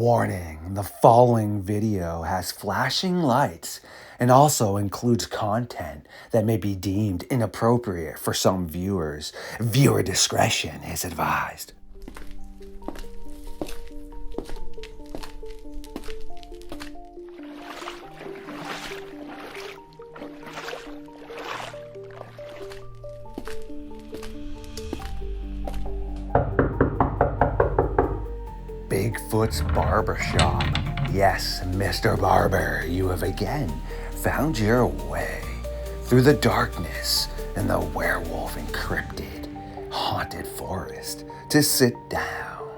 Warning, the following video has flashing lights and also includes content that may be deemed inappropriate for some viewers. Viewer discretion is advised. Bigfoot's Barbershop. Yes, Mr. Barber, you have again found your way through the darkness and the werewolf-encrypted, haunted forest to sit down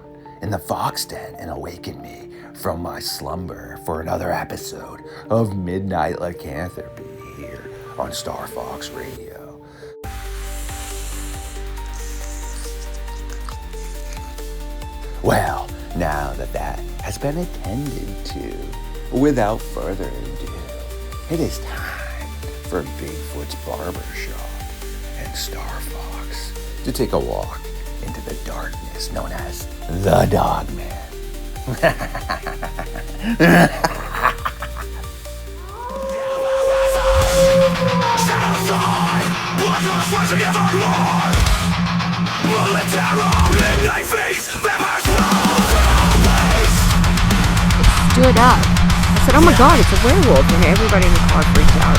in the fox den and awaken me from my slumber for another episode of Midnight Lycanthropy here on LordeStarfox Radio. Well, now that has been attended to, without further ado, it is time for Bigfoot's Barbershop and Star Fox to take a walk into the darkness known as the Dogman. Stood up. I said, oh my god, it's a werewolf, and everybody in the car freaked out.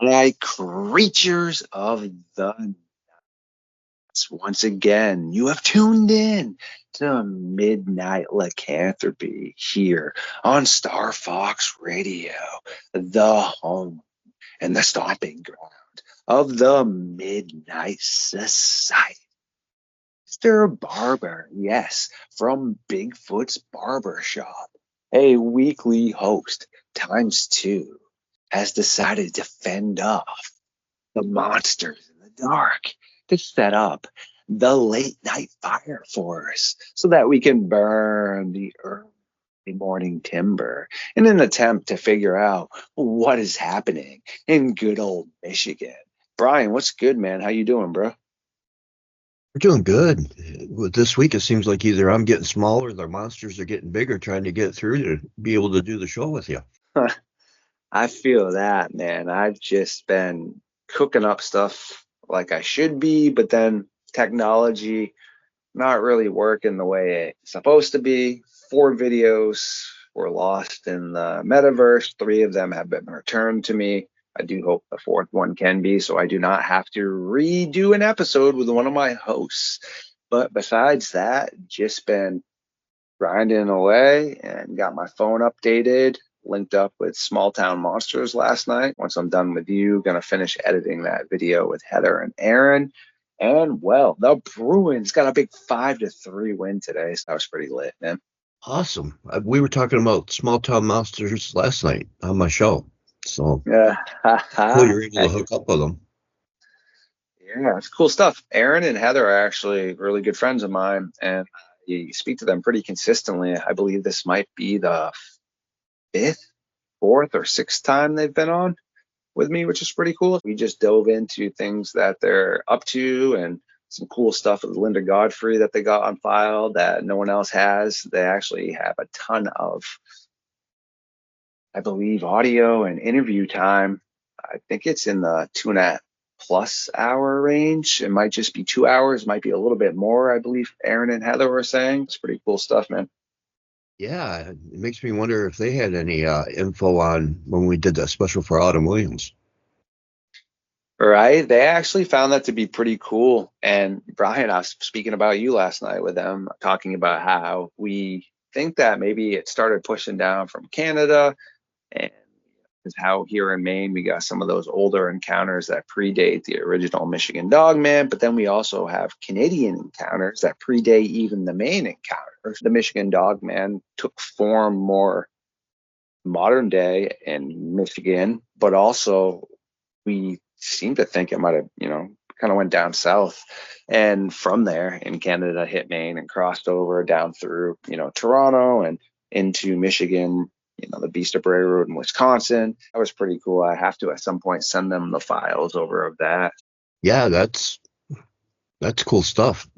Like creatures of the night. Once again, you have tuned in to Midnight Lycanthropy here on Star Fox Radio, the home and the stomping ground of the Midnight Society. Mr. Barber, yes, from Bigfoot's Barbershop, a weekly host times two, has decided to fend off the monsters in the dark, to set up the late night fire for us so that we can burn the early morning timber in an attempt to figure out what is happening in good old Michigan. Brian, what's good, man? How you doing, bro? We're doing good. With this week, it seems like either I'm getting smaller or the monsters are getting bigger, trying to get through to be able to do the show with you. I feel that, man. I've just been cooking up stuff like I should be, but then technology not really working the way it's supposed to be. 4 videos were lost in the metaverse. 3 of them have been returned to me. I do hope the 4th one can be, so I do not have to redo an episode with one of my hosts. But besides that, just been grinding away and got my phone updated, linked up with Small Town Monsters last night. Once I'm done with you, gonna finish editing that video with Heather and Aaron. And well, the Bruins got a big 5-3 win today, so that was pretty lit, man. Awesome. We were talking about Small Town Monsters last night on my show, so Yeah, cool you're able to hook up with them. Yeah, it's cool stuff. Aaron and Heather are actually really good friends of mine, and you speak to them pretty consistently. I believe this might be the 5th, 4th, or 6th time they've been on with me, which is pretty cool. We just dove into things that they're up to and some cool stuff with Linda Godfrey that they got on file that no one else has. They actually have a ton of, I believe, audio and interview time. I think it's in the 2.5+ hour range. It might just be 2 hours, might be a little bit more, I believe Aaron and Heather were saying. It's pretty cool stuff, man. Yeah, it makes me wonder if they had any info on when we did that special for Autumn Williams. Right. They actually found that to be pretty cool. And Brian, I was speaking about you last night with them, talking about how we think that maybe it started pushing down from Canada and is how here in Maine we got some of those older encounters that predate the original Michigan Dogman, but then we also have Canadian encounters that predate even the Maine encounters. The Michigan Dogman took form more modern day in Michigan, but also we seem to think it might have, kind of went down south, and from there in Canada hit Maine and crossed over down through, Toronto and into Michigan, the Beast of Bray Road in Wisconsin. That was pretty cool. I have to at some point send them the files over of that. Yeah, that's cool stuff.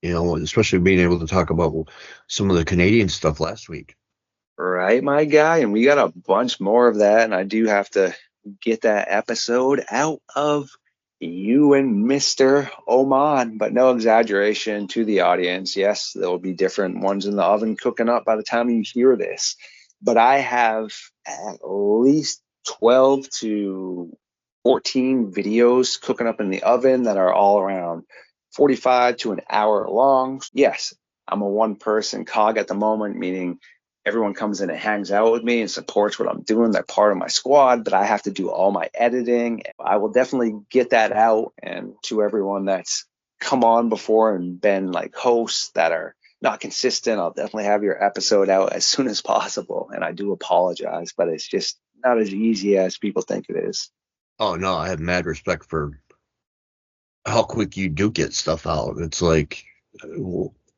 Especially being able to talk about some of the Canadian stuff last week. Right, my guy. And we got a bunch more of that. And I do have to get that episode out of you and Mr. Oman, but no exaggeration to the audience. Yes, there will be different ones in the oven cooking up by the time you hear this. But I have at least 12 to 14 videos cooking up in the oven that are all around 45 to an hour long. Yes, I'm a one-person cog at the moment, meaning everyone comes in and hangs out with me and supports what I'm doing. They're part of my squad, but I have to do all my editing. I will definitely get that out. And to everyone that's come on before and been like hosts that are not consistent, I'll definitely have your episode out as soon as possible. And I do apologize, but it's just not as easy as people think it is. Oh, no, I have mad respect for how quick you do get stuff out. It's like,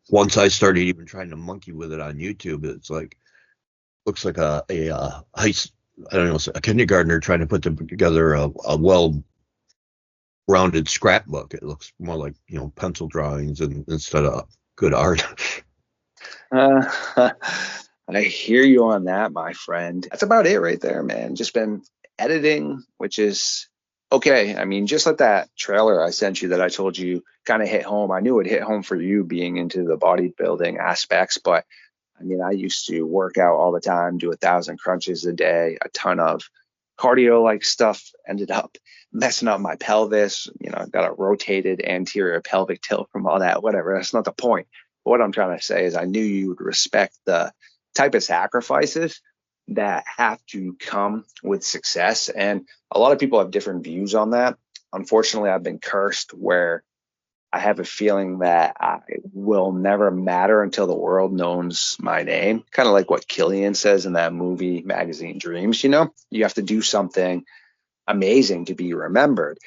once I started even trying to monkey with it on YouTube, it's like, looks like a kindergartner trying to put together a well-rounded scrapbook. It looks more like, pencil drawings instead of good art. I hear you on that, my friend. That's about it right there, man. Just been editing, which is okay. I mean, just like that trailer I sent you that I told you kind of hit home. I knew it hit home for you being into the bodybuilding aspects, but I mean, I used to work out all the time, do 1,000 crunches a day, a ton of cardio like stuff, ended up messing up my pelvis. I got a rotated anterior pelvic tilt from all that, whatever. That's not the point. But what I'm trying to say is I knew you would respect the type of sacrifices that have to come with success. And a lot of people have different views on that. Unfortunately, I've been cursed where I have a feeling that I will never matter until the world knows my name. Kind of like what Killian says in that movie, Magazine Dreams. You have to do something amazing to be remembered.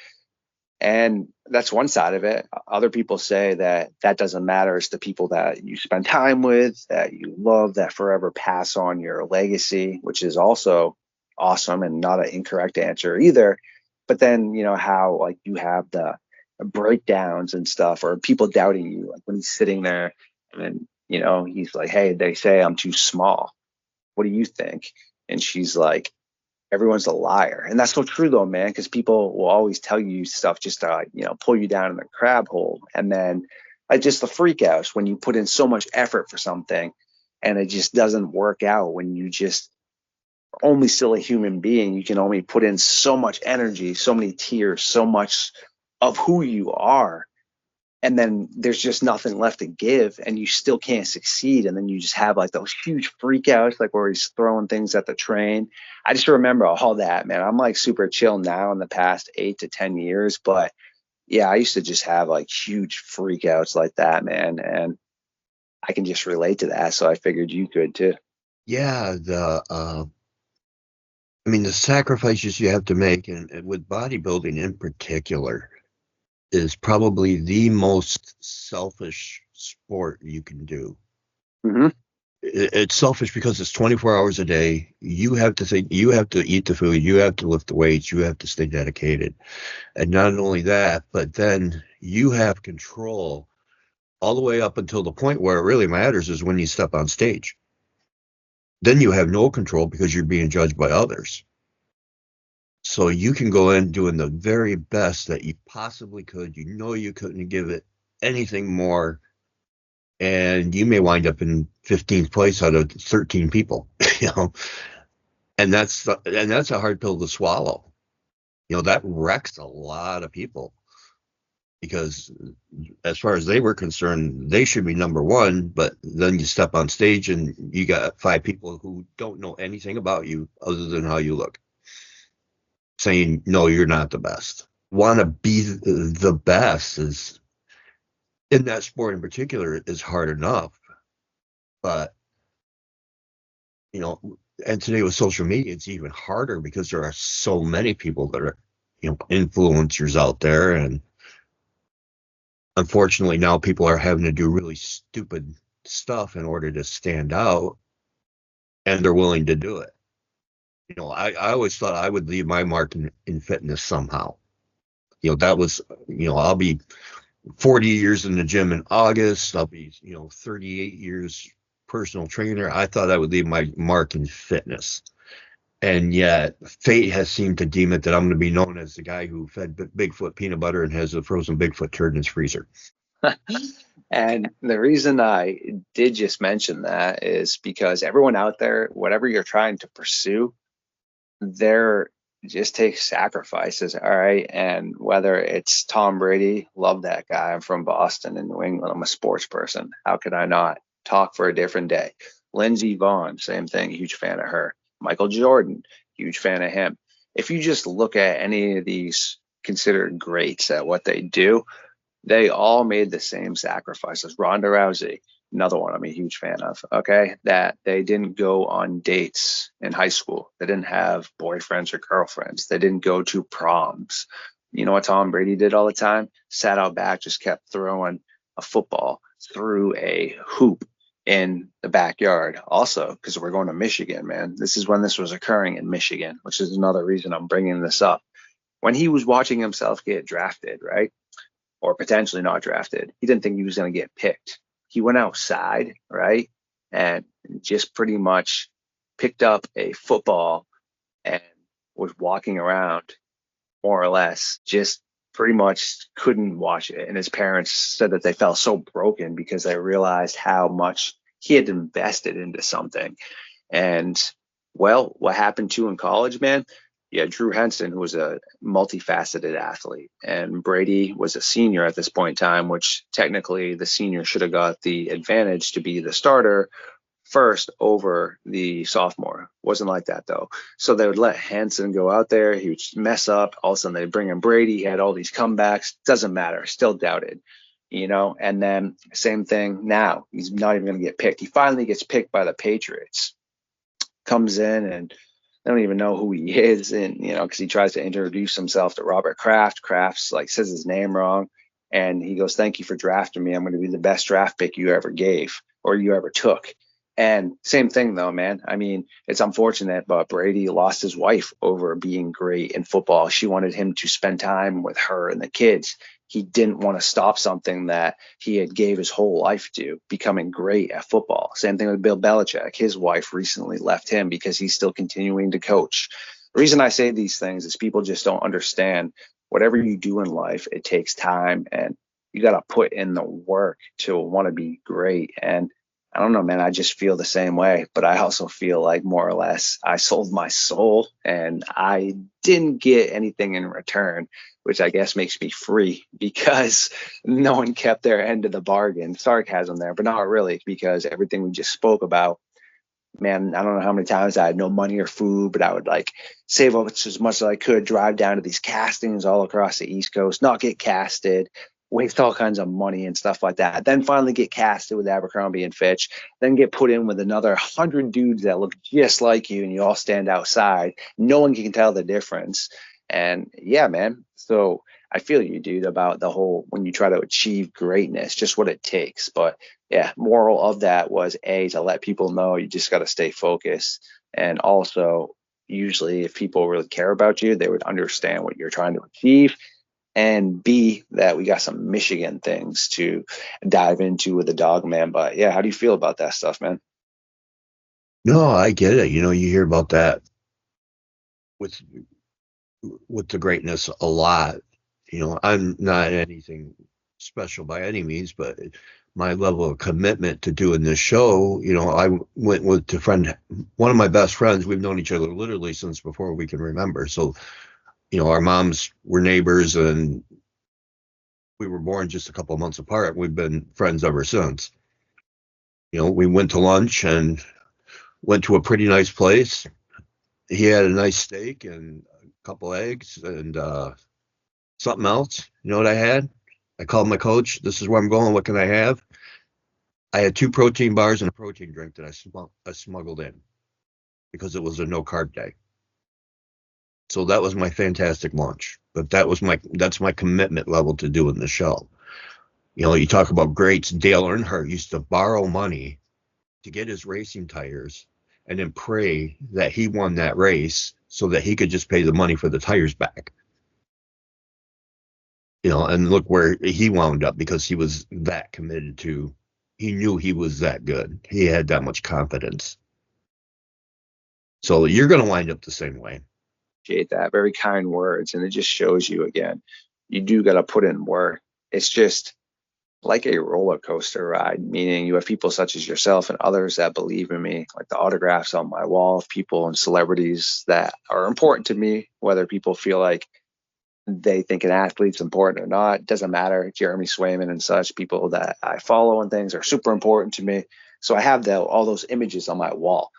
And that's one side of it. Other people say that doesn't matter. It's the people that you spend time with, that you love, that forever pass on your legacy, which is also awesome and not an incorrect answer either. But then, how like you have the breakdowns and stuff, or people doubting you, like when he's sitting there and he's like, hey, they say I'm too small, what do you think? And she's like, everyone's a liar. And that's so true though, man, because people will always tell you stuff just to pull you down in the crab hole. And then just the freak outs when you put in so much effort for something and it just doesn't work out, when you just are only still a human being. You can only put in so much energy, so many tears, so much of who you are, and then there's just nothing left to give and you still can't succeed. And then you just have like those huge freakouts, like where he's throwing things at the train. I just remember all that, man. I'm like super chill now in the past 8 to 10 years, but yeah, I used to just have like huge freakouts like that, man, and I can just relate to that, so I figured you could too. Yeah, the sacrifices you have to make, and with bodybuilding in particular, is probably the most selfish sport you can do. Mm-hmm. It's selfish because it's 24 hours a day. You have to think, you have to eat the food, you have to lift the weights, you have to stay dedicated. And not only that, but then you have control all the way up until the point where it really matters is when you step on stage. Then you have no control because you're being judged by others. So you can go in doing the very best that you possibly could. You couldn't give it anything more. And you may wind up in 15th place out of 13 people, and that's a hard pill to swallow. That wrecks a lot of people, because as far as they were concerned, they should be number one. But then you step on stage and you got 5 people who don't know anything about you other than how you look. saying, no, you're not the best. Want to be the best is, in that sport in particular, is hard enough. But, you know, and today with social media, it's even harder because there are so many people that are, you know, influencers out there. And unfortunately, now people are having to do really stupid stuff in order to stand out, and they're willing to do it. You know, I always thought I would leave my mark in fitness somehow. You know, that was, you know, I'll be 40 years in the gym in August. I'll be, you know, 38 years personal trainer. I thought I would leave my mark in fitness. And yet fate has seemed to deem it that I'm going to be known as the guy who fed Bigfoot peanut butter and has a frozen Bigfoot turd in his freezer. And the reason I did just mention that is because everyone out there, whatever you're trying to pursue, there just takes sacrifices, all right? And whether it's Tom Brady, love that guy. I'm from Boston and New England. I'm a sports person. How could I not? Talk for a different day. Lindsey Vonn, same thing, huge fan of her. Michael Jordan, huge fan of him. If you just look at any of these considered greats at what they do, they all made the same sacrifices. Ronda Rousey, another one I'm a huge fan of, okay, that they didn't go on dates in high school. They didn't have boyfriends or girlfriends. They didn't go to proms. You know what Tom Brady did all the time? Sat out back, just kept throwing a football through a hoop in the backyard. Also, because we're going to Michigan, man. This is when this was occurring in Michigan, which is another reason I'm bringing this up. When he was watching himself get drafted, right? Or potentially not drafted, he didn't think he was going to get picked. He went outside, right? And just pretty much picked up a football and was walking around, more or less, just pretty much couldn't watch it. And his parents said that they felt so broken because they realized how much he had invested into something. And well, what happened to in college, man? Yeah, Drew Henson, who was a multifaceted athlete, and Brady was a senior at this point in time, which technically the senior should have got the advantage to be the starter first over the sophomore. Wasn't like that though. So they would let Henson go out there. He would mess up. All of a sudden they'd bring in Brady. He had all these comebacks. Doesn't matter. Still doubted, you know. And then same thing now. He's not even going to get picked. He finally gets picked by the Patriots. Comes in and they don't even know who he is, and you know, because he tries to introduce himself to Robert Kraft. Kraft's like says his name wrong, and he goes, "Thank you for drafting me. I'm going to be the best draft pick you ever gave or you ever took." And same thing though, man. I mean, it's unfortunate, but Brady lost his wife over being great in football. She wanted him to spend time with her and the kids. He didn't want to stop something that he had gave his whole life to, becoming great at football. Same thing with Bill Belichick. His wife recently left him because he's still continuing to coach. The reason I say these things is people just don't understand whatever you do in life, it takes time and you got to put in the work to want to be great. And I don't know, man. I just feel the same way, but I also feel like more or less I sold my soul and I didn't get anything in return, which I guess makes me free because no one kept their end of the bargain. Sarcasm there, but not really, because everything we just spoke about, man, I don't know how many times I had no money or food, but I would like save up as much as I could, drive down to these castings all across the East Coast, not get casted, waste all kinds of money and stuff like that. Then finally get casted with Abercrombie and Fitch, then get put in with another 100 dudes that look just like you and you all stand outside. No one can tell the difference. And yeah, man. So I feel you, dude, about the whole when you try to achieve greatness, just what it takes. But yeah, moral of that was A, to let people know you just got to stay focused. And also, usually if people really care about you, they would understand what you're trying to achieve. And B, that we got some Michigan things to dive into with the Dogman. But yeah, how do you feel about that stuff, man? No, I get it. You know, you hear about that with the greatness a lot. You know, I'm not anything special by any means, but my level of commitment to doing this show, you know, I went with one of my best friends. We've known each other literally since before we can remember. So, you know, our moms were neighbors and we were born just a couple of months apart. We've been friends ever since. You know, we went to lunch and went to a pretty nice place. He had a nice steak and couple eggs, and something else. You know what I had? I called my coach. This is where I'm going. What can I have? I had 2 protein bars and a protein drink that I smuggled in because it was a no carb day. So that was my fantastic lunch. But that's my commitment level to doing the show. You know, you talk about greats. Dale Earnhardt used to borrow money to get his racing tires and then pray that he won that race so that he could just pay the money for the tires back. You know, and look where he wound up because he was that committed to, he knew he was that good. He had that much confidence. So you're going to wind up the same way. Appreciate that. Very kind words. And it just shows you again, you do got to put in work. It's just like a roller coaster ride, meaning you have people such as yourself and others that believe in me, like the autographs on my wall of people and celebrities that are important to me, whether people feel like they think an athlete's important or not. It doesn't matter. Jeremy Swayman and such, people that I follow and things are super important to me. So I have all those images on my wall.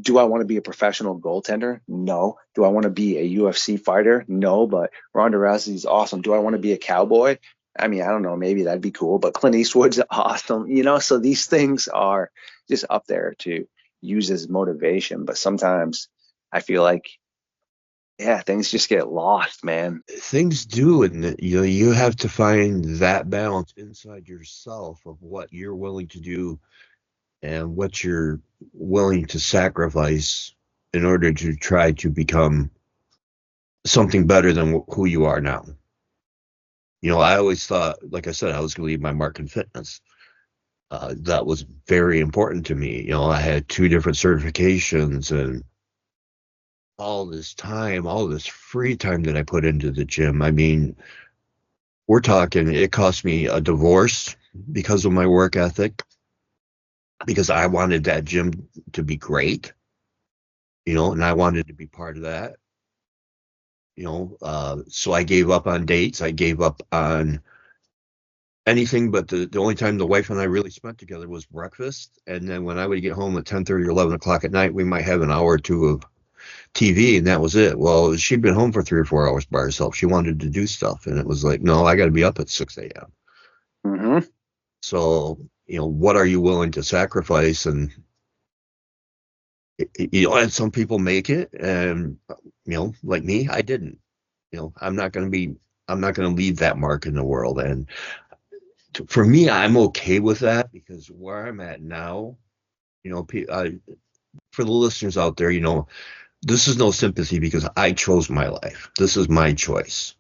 Do I want to be a professional goaltender? No. Do I want to be a UFC fighter? No, but Ronda Rousey's awesome. Do I want to be a cowboy? I mean, I don't know, maybe that'd be cool, but Clint Eastwood's awesome, you know? So these things are just up there to use as motivation. But sometimes I feel like, yeah, things just get lost, man. Things do, and you know, you have to find that balance inside yourself of what you're willing to do and what you're willing to sacrifice in order to try to become something better than who you are now. You know, I always thought, like I said, I was going to leave my mark in fitness. That was very important to me. You know, I had 2 different certifications and all this time, all this free time that I put into the gym. I mean, we're talking, it cost me a divorce because of my work ethic, because I wanted that gym to be great, you know, and I wanted to be part of that, you know. So I gave up on dates. I gave up on anything but the only time the wife and I really spent together was breakfast. And then when I would get home at 10:30 or 11 o'clock at night, we might have an hour or 2 of TV, and that was it. Well, she'd been home for 3 or 4 hours by herself. She wanted to do stuff, and it was like, no, I got to be up at 6 a.m. Mm-hmm. So, you know, what are you willing to sacrifice? And, you know, and some people make it, and, you know, like me, I didn't. You know, I'm not going to leave that mark in the world. And for me, I'm okay with that, because where I'm at now, you know, for the listeners out there, you know, this is no sympathy because I chose my life. This is my choice.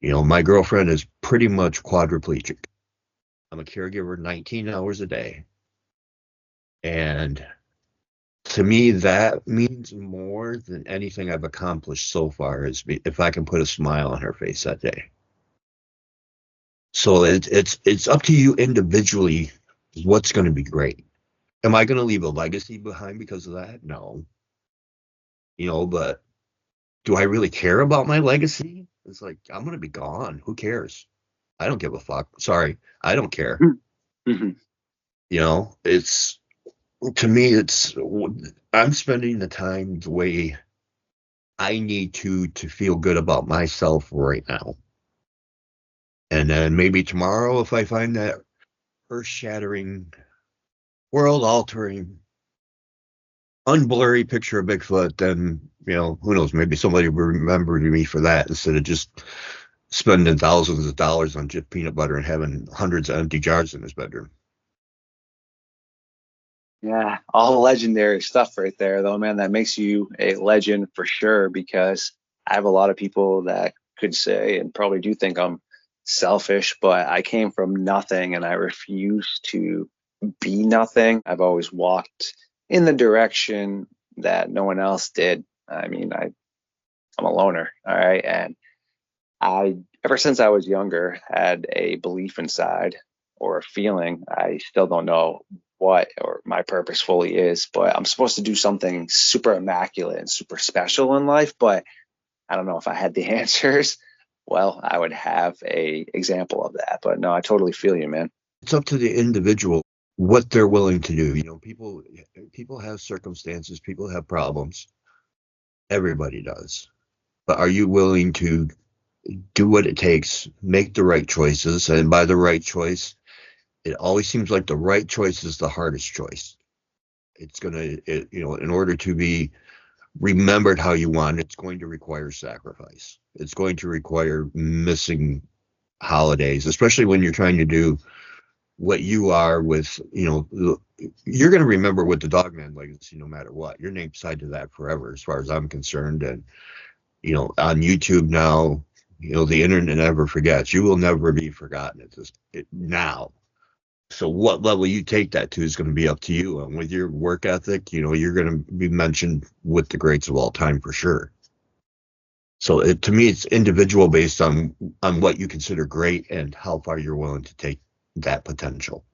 You know, my girlfriend is pretty much quadriplegic. I'm a caregiver 19 hours a day. And to me, that means more than anything I've accomplished so far, is if I can put a smile on her face that day. So it's up to you individually what's going to be great. Am I going to leave a legacy behind because of that? No. You know, but do I really care about my legacy? It's like, I'm going to be gone. Who cares? I don't give a fuck. Sorry. I don't care. Mm-hmm. You know, to me, I'm spending the time the way I need to feel good about myself right now. And then maybe tomorrow, if I find that earth-shattering, world-altering, unblurry picture of Bigfoot, then, you know, who knows, maybe somebody will remember me for that instead of just spending thousands of dollars on just peanut butter and having hundreds of empty jars in his bedroom. Yeah, all legendary stuff right there, though, man. That makes you a legend for sure, because I have a lot of people that could say and probably do think I'm selfish, but I came from nothing and I refuse to be nothing. I've always walked in the direction that no one else did. I mean, I'm a loner, all right? And I, ever since I was younger, had a belief inside, or a feeling. I still don't know what or my purpose fully is, but I'm supposed to do something super immaculate and super special in life. But I don't know if I had the answers. Well, I would have a example of that. But no, I totally feel you, man. It's up to the individual what they're willing to do. You know, people have circumstances, people have problems. Everybody does. but are you willing to do what it takes, make the right choices? And by the right choice, it always seems like the right choice is the hardest choice. It's going to, in order to be remembered how you want, it's going to require sacrifice. It's going to require missing holidays, especially when you're trying to do what you are with, you're going to remember with the Dogman legacy no matter what. Your name's tied to that forever, as far as I'm concerned. And, on YouTube now, the internet never forgets. You will never be forgotten now. So what level you take that to is going to be up to you. And with your work ethic, you're going to be mentioned with the greats of all time for sure. So to me, it's individual based on what you consider great and how far you're willing to take that potential.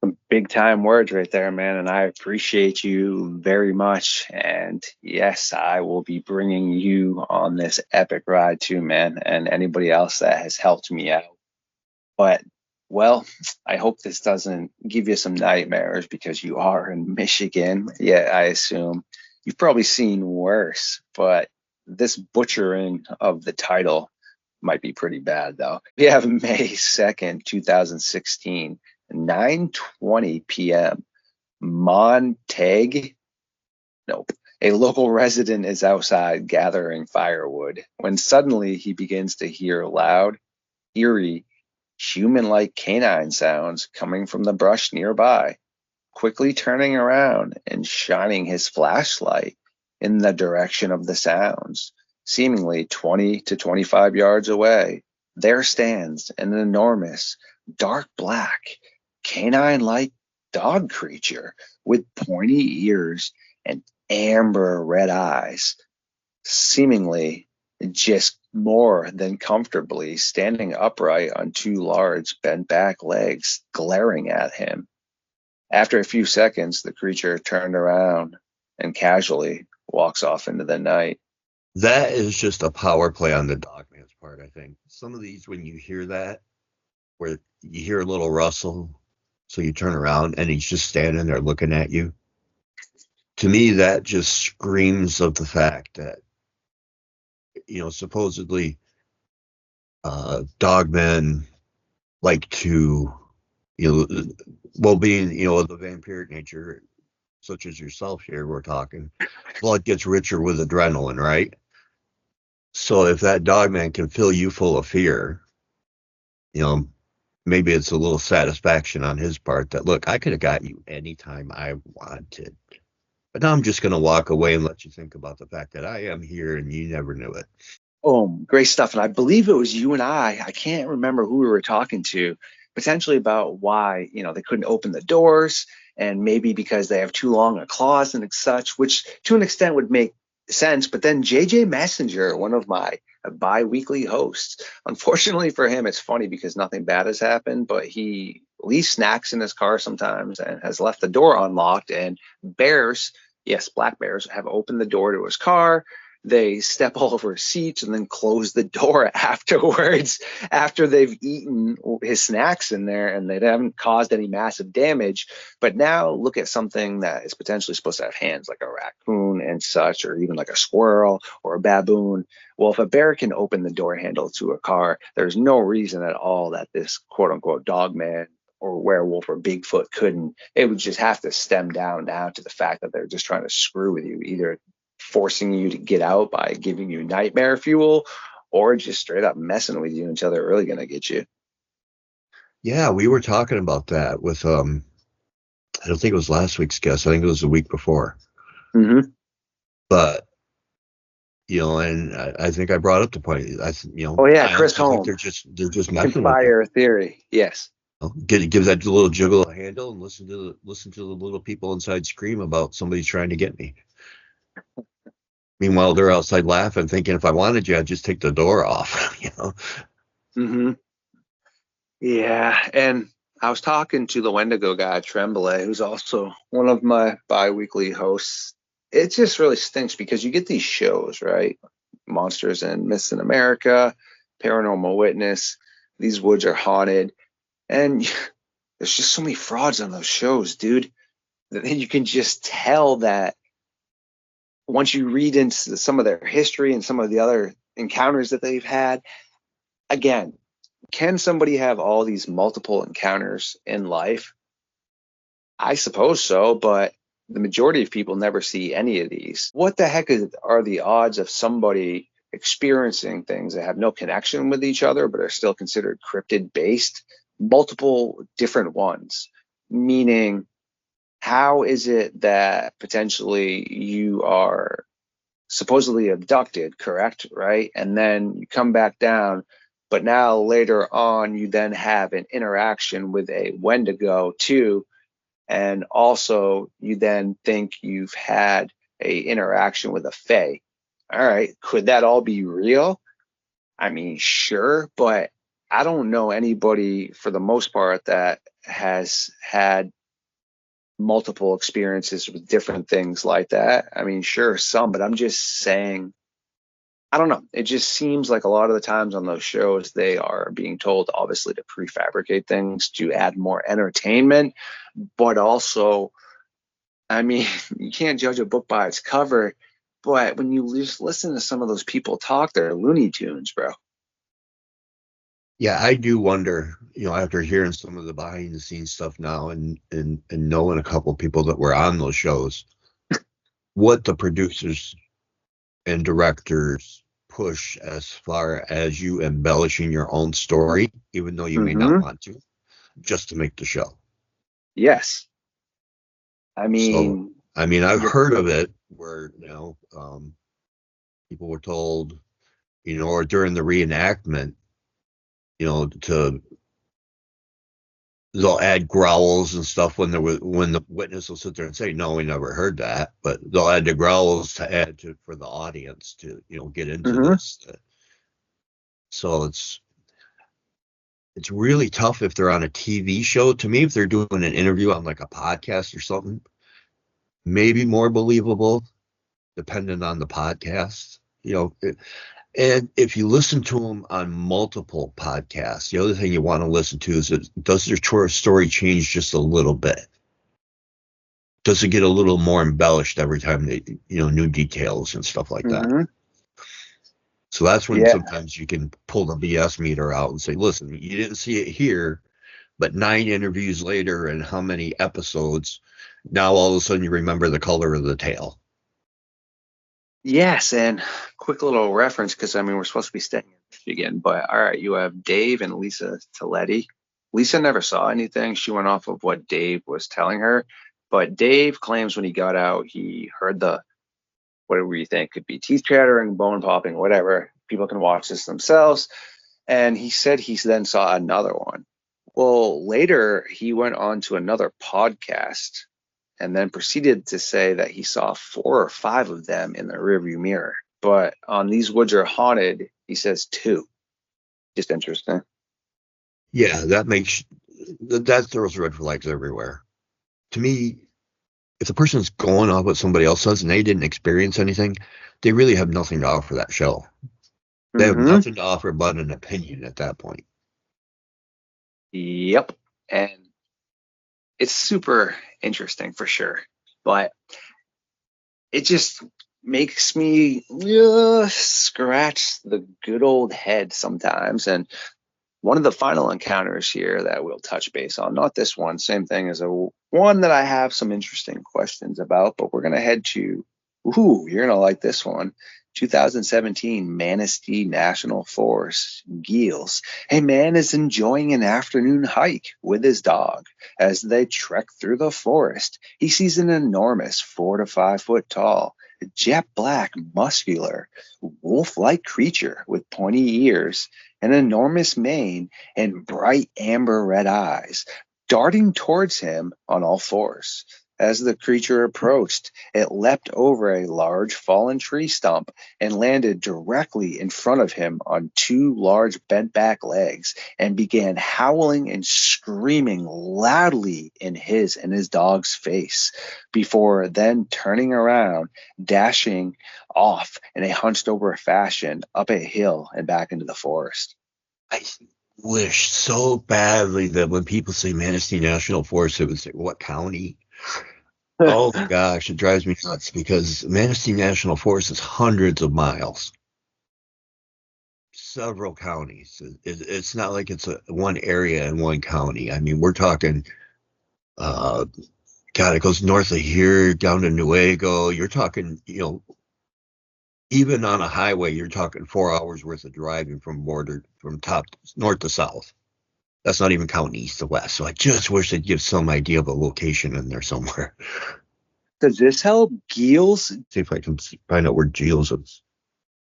Some big time words right there, man. And I appreciate you very much. And yes, I will be bringing you on this epic ride too, man. And anybody else that has helped me out. But, well, I hope this doesn't give you some nightmares because you are in Michigan. Yeah, I assume you've probably seen worse. But this butchering of the title might be pretty bad, though. We have May 2nd, 2016. 9:20 p.m. Montague. Nope. A local resident is outside gathering firewood when suddenly he begins to hear loud, eerie, human-like canine sounds coming from the brush nearby. Quickly turning around and shining his flashlight in the direction of the sounds, seemingly 20 to 25 yards away, there stands an enormous, dark black, canine-like dog creature with pointy ears and amber red eyes, seemingly just more than comfortably standing upright on two large bent back legs, glaring at him. After a few seconds, the creature turned around and casually walks off into the night. That is just a power play on the Dogman's part, I think. Some of these, when you hear that, where you hear a little rustle, so you turn around and he's just standing there looking at you. To me, that just screams of the fact that, supposedly dogmen like to, being, the vampiric nature, such as yourself here, we're talking, blood gets richer with adrenaline, right? So if that dogman can fill you full of fear, maybe it's a little satisfaction on his part that, look, I could have got you anytime I wanted. But now I'm just going to walk away and let you think about the fact that I am here and you never knew it. Oh, great stuff. And I believe it was you and I can't remember who we were talking to, potentially about why, they couldn't open the doors, and maybe because they have too long a claws and such, which to an extent would make sense. But then JJ Messenger, one of my bi-weekly hosts, unfortunately for him, it's funny because nothing bad has happened, but he leaves snacks in his car sometimes and has left the door unlocked, and bears, yes, black bears, have opened the door to his car. They step all over his seats and then close the door afterwards, after they've eaten his snacks in there and they haven't caused any massive damage. But now look at something that is potentially supposed to have hands, like a raccoon and such, or even like a squirrel or a baboon. Well, if a bear can open the door handle to a car, there's no reason at all that this quote unquote dogman or werewolf or Bigfoot couldn't. It would just have to stem down now to the fact that they're just trying to screw with you, either forcing you to get out by giving you nightmare fuel, or just straight up messing with you until they're really going to get you. Yeah, we were talking about that with, I don't think it was last week's guest. I think it was the week before. Mm-hmm. But, and I think I brought up the point. Oh yeah, Chris Holmes. They're just messing Fire with theory. Yes. Give that little jiggle a handle and listen to the little people inside scream about somebody's trying to get me. Meanwhile, they're outside laughing, thinking if I wanted you, I'd just take the door off. Mm-hmm. Yeah, and I was talking to the Wendigo guy, Tremblay, who's also one of my bi-weekly hosts. It just really stinks because you get these shows, right? Monsters and Myths in America, Paranormal Witness, These Woods Are Haunted, and there's just so many frauds on those shows, dude. That you can just tell that once you read into some of their history and some of the other encounters that they've had, again, can somebody have all these multiple encounters in life? I suppose so, but the majority of people never see any of these. What the heck are the odds of somebody experiencing things that have no connection with each other but are still considered cryptid based? Multiple different ones. Meaning, how is it that potentially you are supposedly abducted, correct? Right? And then you come back down, but now later on you then have an interaction with a Wendigo too, and also you then think you've had a interaction with a fae. All right, could that all be real? I mean, sure, but I don't know anybody for the most part that has had multiple experiences with different things like that. I mean, sure, some, but I'm just saying, I don't know. It just seems like a lot of the times on those shows, they are being told, obviously, to prefabricate things to add more entertainment, but also, I mean, you can't judge a book by its cover, but when you just listen to some of those people talk, they're Looney Tunes, bro. Yeah, I do wonder, after hearing some of the behind the scenes stuff now and knowing a couple of people that were on those shows, what the producers and directors push as far as you embellishing your own story, even though you may not want to, just to make the show. Yes. I've heard of it where, people were told, or during the reenactment, they'll add growls and stuff when the witness will sit there and say, no, we never heard that, but they'll add the growls to add to for the audience to, get into this. So it's really tough if they're on a TV show. To me, if they're doing an interview on like a podcast or something, maybe more believable, depending on the podcast, and if you listen to them on multiple podcasts, the other thing you want to listen to is, does their story change just a little bit? Does it get a little more embellished every time they, new details and stuff like that? So that's when sometimes you can pull the BS meter out and say, listen, you didn't see it here, but 9 interviews later and how many episodes, now all of a sudden you remember the color of the tail. Yes, and quick little reference, because we're supposed to be staying in Michigan, but all right, you have Dave and Lisa Tilletti. Lisa never saw anything. She went off of what Dave was telling her, but Dave claims when he got out, he heard whatever you think could be teeth chattering, bone popping, whatever. People can watch this themselves. And he said he then saw another one. Well, later he went on to another podcast and then proceeded to say that he saw 4 or 5 of them in the rearview mirror. But on These Woods Are Haunted, he says 2. Just interesting. Yeah, that throws red flags everywhere. To me, if the person's going off what somebody else says and they didn't experience anything, they really have nothing to offer that show. They have nothing to offer but an opinion at that point. Yep. And it's super interesting for sure. But it just makes me scratch the good old head sometimes. And one of the final encounters here that we'll touch base on, not this one, same thing as one that I have some interesting questions about, but we're going to head to, you're going to like this one, 2017 Manistee National Forest, Giels. A man is enjoying an afternoon hike with his dog. As they trek through the forest, he sees an enormous 4 to 5 foot tall, jet black, muscular, wolf-like creature with pointy ears, an enormous mane, and bright amber red eyes, darting towards him on all fours. As the creature approached, it leapt over a large fallen tree stump and landed directly in front of him on 2 large bent-back legs and began howling and screaming loudly in his and his dog's face, before then turning around, dashing off in a hunched-over fashion up a hill and back into the forest. I wish so badly that when people say Manistee National Forest, it would say, what county? Oh my gosh, it drives me nuts because Manistee National Forest is hundreds of miles, several counties. It's not like it's one area in one county. I mean, we're talking, uh, God, it goes north of here down to Nuevo. You're talking, even on a highway, you're talking 4 hours worth of driving from border from top north to south. That's not even counting east to west. So I just wish they'd give some idea of a location in there somewhere. Does this help Geels? See if I can find out where Geels is.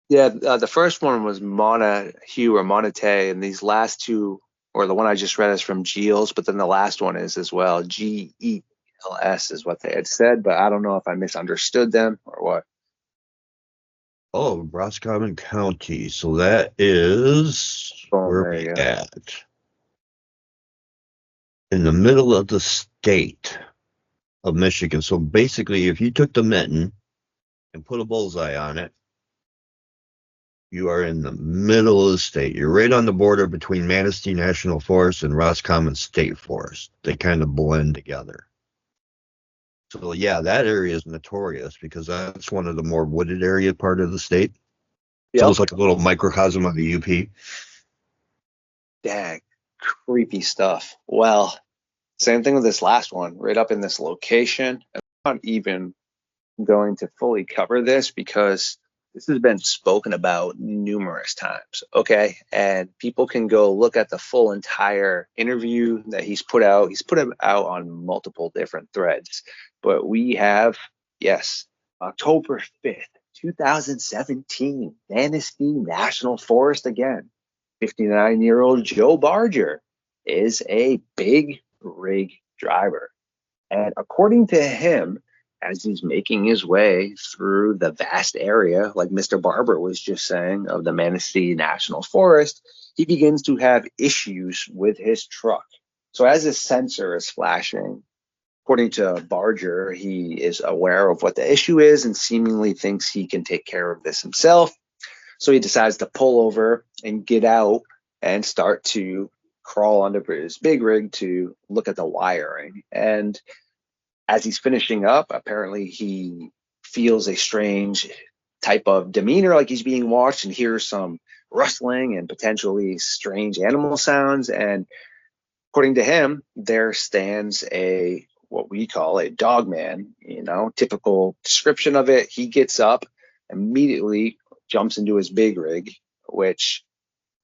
Yeah, the first one was Montague or Monte, and these last two, or the one I just read is from Geels, but then the last one is as well. Gels is what they had said, but I don't know if I misunderstood them or what. Oh, Roscommon County. So that is Boom, where there we you go. at. In the middle of the state of Michigan. So basically, if you took the mitten and put a bullseye on it, you are in the middle of the state. You're right on the border between Manistee National Forest and Roscommon State Forest. They kind of blend together. So yeah, that area is notorious because that's one of the more wooded area part of the state. It's Yep. almost like a little microcosm of the UP. Dang, creepy stuff. Well, same thing with this last one, right up in this location. I'm not even going to fully cover this because this has been spoken about numerous times. Okay. And people can go look at the full entire interview that he's put out. He's put it out on multiple different threads. But we have, yes, October 5th, 2017, Manistee National Forest again. 59-year-old Joe Barger is a big rig driver. And according to him, as he's making his way through the vast area, like Mr. Barber was just saying, of the Manistee National Forest, he begins to have issues with his truck. So as his sensor is flashing, according to Barger, he is aware of what the issue is and seemingly thinks he can take care of this himself. So he decides to pull over and get out and start to crawl under his big rig to look at the wiring. And as he's finishing up, apparently he feels a strange type of demeanor, like he's being watched, and hears some rustling and potentially strange animal sounds. And according to him, there stands a what we call a dogman, typical description of it. He gets up, immediately jumps into his big rig, which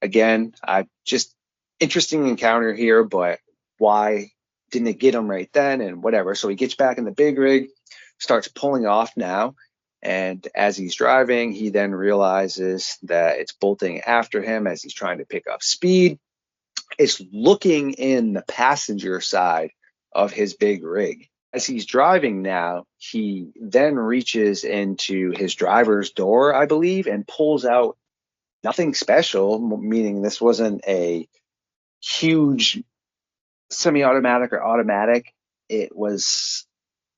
again, I just interesting encounter here, but why didn't it get him right then and whatever? So he gets back in the big rig, starts pulling off now. And as he's driving, he then realizes that it's bolting after him as he's trying to pick up speed. It's looking in the passenger side of his big rig. As he's driving now, he then reaches into his driver's door, I believe, and pulls out nothing special, meaning this wasn't a huge semi-automatic or automatic. It was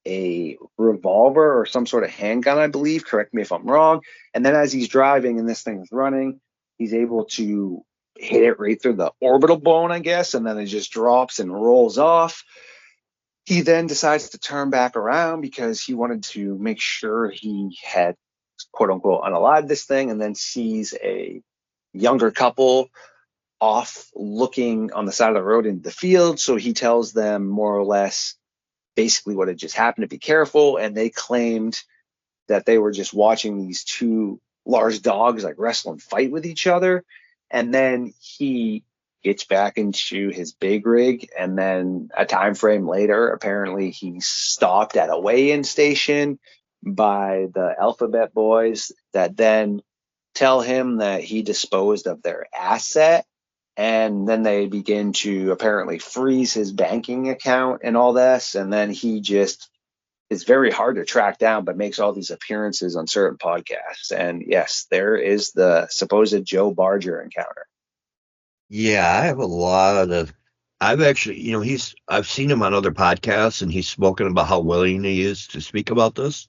a revolver or some sort of handgun, I believe. Correct me if I'm wrong. And then as he's driving and this thing is running, he's able to hit it right through the orbital bone, I guess, and then it just drops and rolls off. He then decides to turn back around because he wanted to make sure he had, quote unquote, unalived this thing, and then sees a younger couple off looking on the side of the road into the field. So he tells them more or less basically what had just happened, to be careful. And they claimed that they were just watching these two large dogs like wrestle and fight with each other. And then he gets back into his big rig. And then a time frame later, apparently he stopped at a weigh-in station by the Alphabet Boys that then tell him that he disposed of their asset. And then they begin to apparently freeze his banking account and all this. And then he just is very hard to track down, but makes all these appearances on certain podcasts. And yes, there is the supposed Joe Barger encounter. Yeah, I have a lot of. I've actually, I've seen him on other podcasts, and he's spoken about how willing he is to speak about this.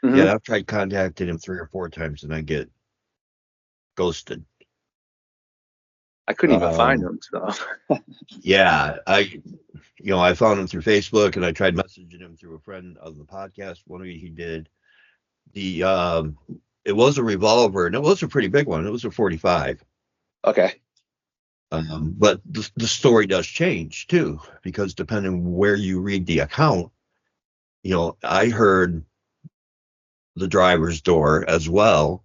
Mm-hmm. Yeah, I've tried contacting him 3 or 4 times, and I get ghosted. I couldn't even find them. So Yeah, I found him through Facebook, and I tried messaging him through a friend of the podcast. One of you he did the it was a revolver, and it was a pretty big one. It was a 45. okay. But the story does change too, because depending where you read the account, I heard the driver's door as well,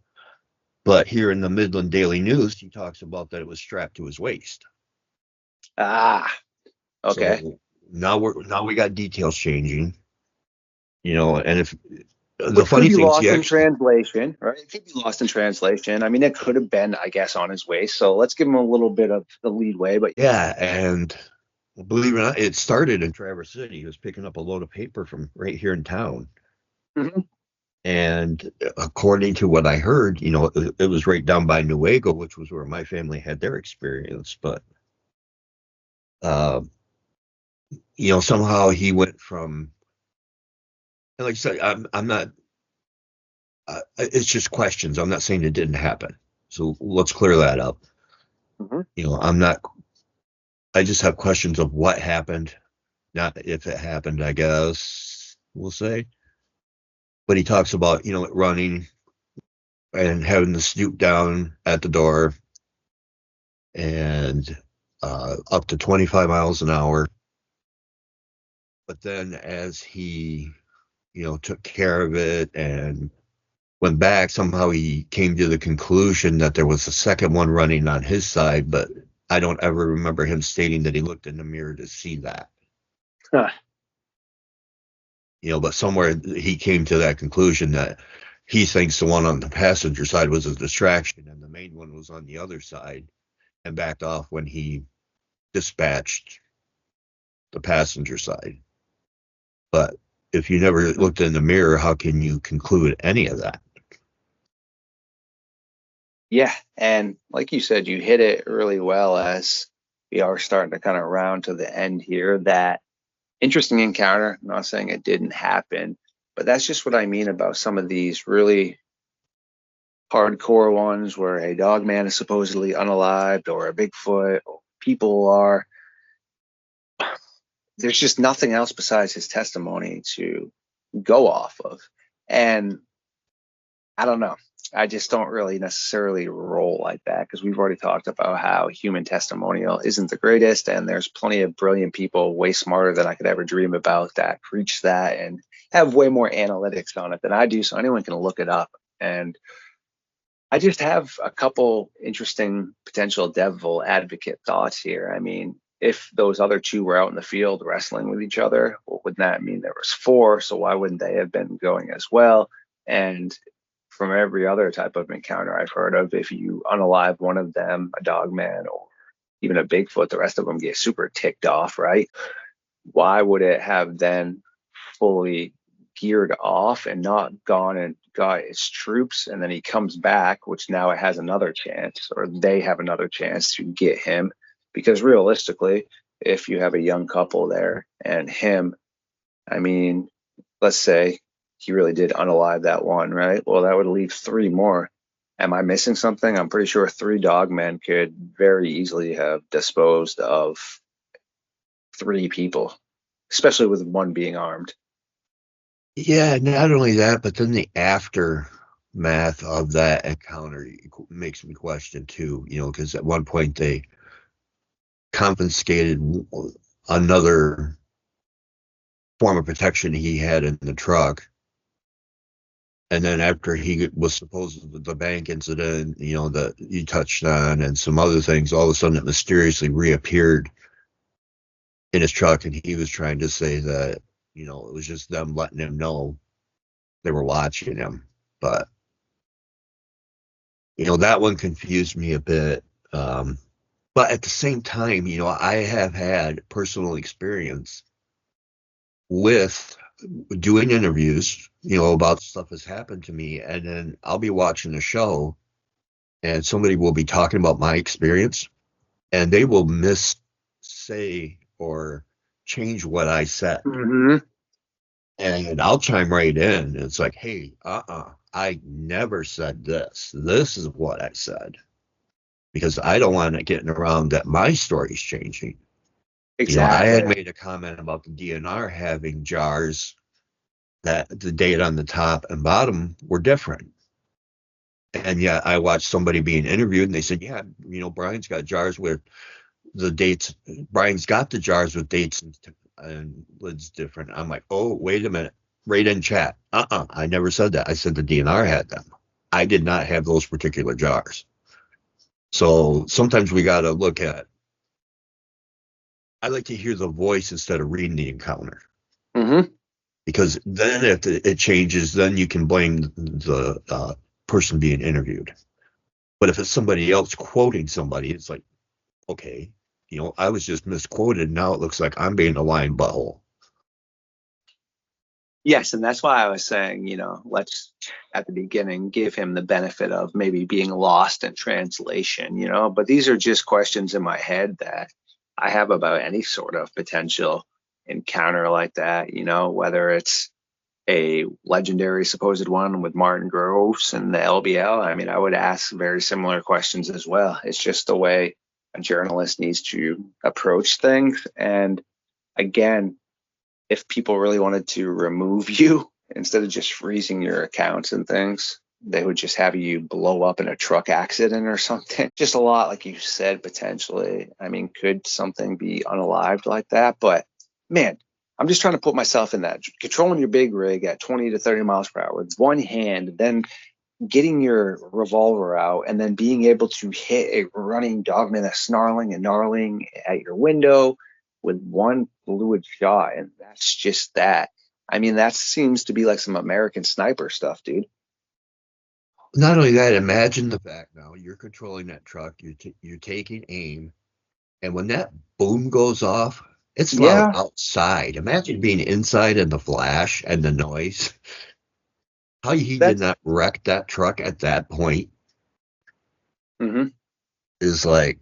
but here in the Midland Daily News, he talks about that it was strapped to his waist. Ah, okay. So now we got details changing, and if the Which could funny be thing is lost in translation, right? It could be lost in translation. I mean, it could have been, I guess, on his waist. So let's give him a little bit of the leadway. But yeah, and believe it or not, it started in Traverse City. He was picking up a load of paper from right here in town. Mhm. And according to what I heard, it was right down by Newaygo, which was where my family had their experience. But, somehow he went from, and like I said, I'm not, it's just questions. I'm not saying it didn't happen. So let's clear that up. Mhm. I'm not, I just have questions of what happened, not if it happened, I guess we'll say. But he talks about, running and having to snoop down at the door and up to 25 miles an hour. But then as he, took care of it and went back, somehow he came to the conclusion that there was a second one running on his side, but I don't ever remember him stating that he looked in the mirror to see that. Huh. But somewhere he came to that conclusion that he thinks the one on the passenger side was a distraction and the main one was on the other side, and backed off when he dispatched the passenger side. But if you never looked in the mirror, how can you conclude any of that? Yeah. And like you said, you hit it really well as we are starting to kind of round to the end here. That interesting encounter. I'm not saying it didn't happen, but that's just what I mean about some of these really hardcore ones where a dogman is supposedly unalived or a Bigfoot or people are. There's just nothing else besides his testimony to go off of. And I don't know. I just don't really necessarily roll like that because we've already talked about how human testimonial isn't the greatest, and there's plenty of brilliant people way smarter than I could ever dream about that preach that and have way more analytics on it than I do, so anyone can look it up. And I just have a couple interesting potential devil advocate thoughts here. I mean, if those other two were out in the field wrestling with each other, well, wouldn't that mean there was four? So why wouldn't they have been going as well? And from every other type of encounter I've heard of, if you unalive one of them, a dogman or even a Bigfoot, the rest of them get super ticked off, right? Why would it have then fully geared off and not gone and got its troops, and then he comes back, which now it has another chance, or they have another chance to get him? Because realistically, if you have a young couple there and him, I mean, let's say he really did unalive that one, right? Well, that would leave three more. Am I missing something? I'm pretty sure three dogmen could very easily have disposed of three people, especially with one being armed. Yeah, not only that, but then the aftermath of that encounter makes me question too, because at one point they confiscated another form of protection he had in the truck. And then after he was supposed to the bank incident, that you touched on and some other things, all of a sudden it mysteriously reappeared in his truck, and he was trying to say that, it was just them letting him know they were watching him. But, that one confused me a bit. But at the same time, I have had personal experience with doing interviews, about stuff that's happened to me. And then I'll be watching a show and somebody will be talking about my experience and they will say or change what I said. Mm-hmm. And I'll chime right in. It's like, hey, I never said this. This is what I said. because I don't want it getting around that my story's changing. Exactly. I had made a comment about the DNR having jars that the date on the top and bottom were different. And yet I watched somebody being interviewed and they said, yeah, Brian's got jars with the dates. Brian's got the jars with dates and lids different. I'm like, oh, wait a minute. Right in chat. I never said that. I said the DNR had them. I did not have those particular jars. So sometimes we got to look at, I like to hear the voice instead of reading the encounter. Mm-hmm. Because then if it changes, then you can blame the person being interviewed. But if it's somebody else quoting somebody, it's like, okay, I was just misquoted. Now it looks like I'm being a lying butthole. Yes, and that's why I was saying, let's at the beginning give him the benefit of maybe being lost in translation, but these are just questions in my head that I have about any sort of potential encounter like that, whether it's a legendary supposed one with Martin Groves and the LBL. I mean, I would ask very similar questions as well. It's just the way a journalist needs to approach things. And again, if people really wanted to remove you instead of just freezing your accounts and things, they would just have you blow up in a truck accident or something. Just a lot, like you said, potentially. I mean, could something be unalived like that? But man, I'm just trying to put myself in that. Controlling your big rig at 20 to 30 miles per hour with one hand, then getting your revolver out and then being able to hit a running Dogman that's snarling and gnarling at your window with one fluid shot. And that's just that. I mean, that seems to be like some American sniper stuff, dude. Not only that, imagine the fact now you're controlling that truck, you're taking aim, and when that boom goes off, it's loud outside. Imagine being inside in the flash and the noise. How he did not wreck that truck at that point is like,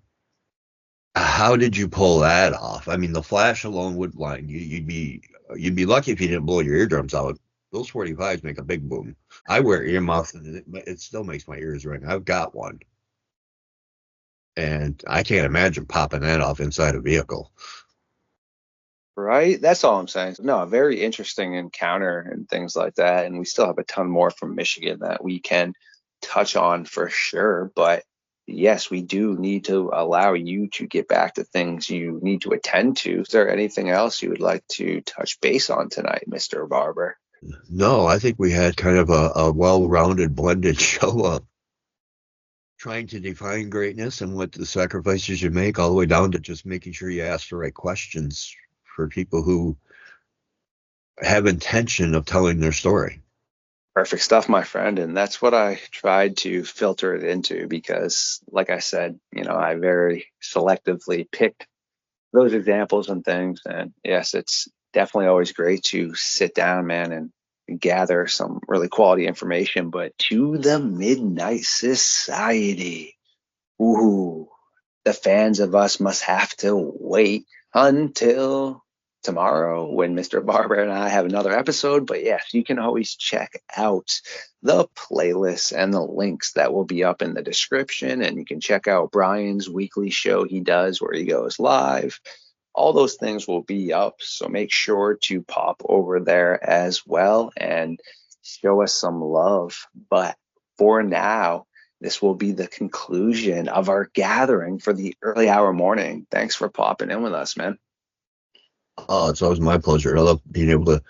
how did you pull that off? I mean, the flash alone would blind you. You'd be lucky if you didn't blow your eardrums out. Those 45s make a big boom. I wear earmuffs and it still makes my ears ring. I've got one. And I can't imagine popping that off inside a vehicle. Right? That's all I'm saying. No, a very interesting encounter and things like that. And we still have a ton more from Michigan that we can touch on for sure. But yes, we do need to allow you to get back to things you need to attend to. Is there anything else you would like to touch base on tonight, Mr. Barber? No, I think we had kind of a well-rounded, blended show up. Trying to define greatness and what the sacrifices you make, all the way down to just making sure you ask the right questions for people who have intention of telling their story. Perfect stuff, my friend. And that's what I tried to filter it into because, like I said, I very selectively picked those examples and things. And yes, it's definitely always great to sit down, man, and gather some really quality information. But to the Midnight Society, ooh, the fans of us must have to wait until tomorrow when Mr. Barber and I have another episode. But yes, you can always check out the playlist and the links that will be up in the description. And you can check out Brian's weekly show he does where he goes live. All those things will be up. So make sure to pop over there as well and show us some love. But for now, this will be the conclusion of our gathering for the early hour morning. Thanks for popping in with us, man. Oh, it's always my pleasure. I love being able to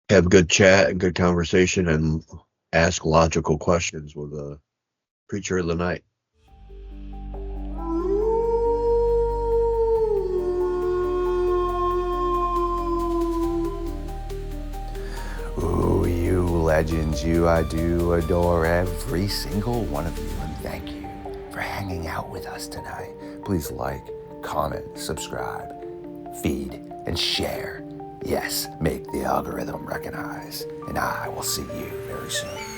have good chat and good conversation and ask logical questions with a preacher of the night. Ooh, you legends, I do adore every single one of you, and thank you for hanging out with us tonight. Please like, comment, subscribe, feed, and share. Yes, make the algorithm recognize, and I will see you very soon.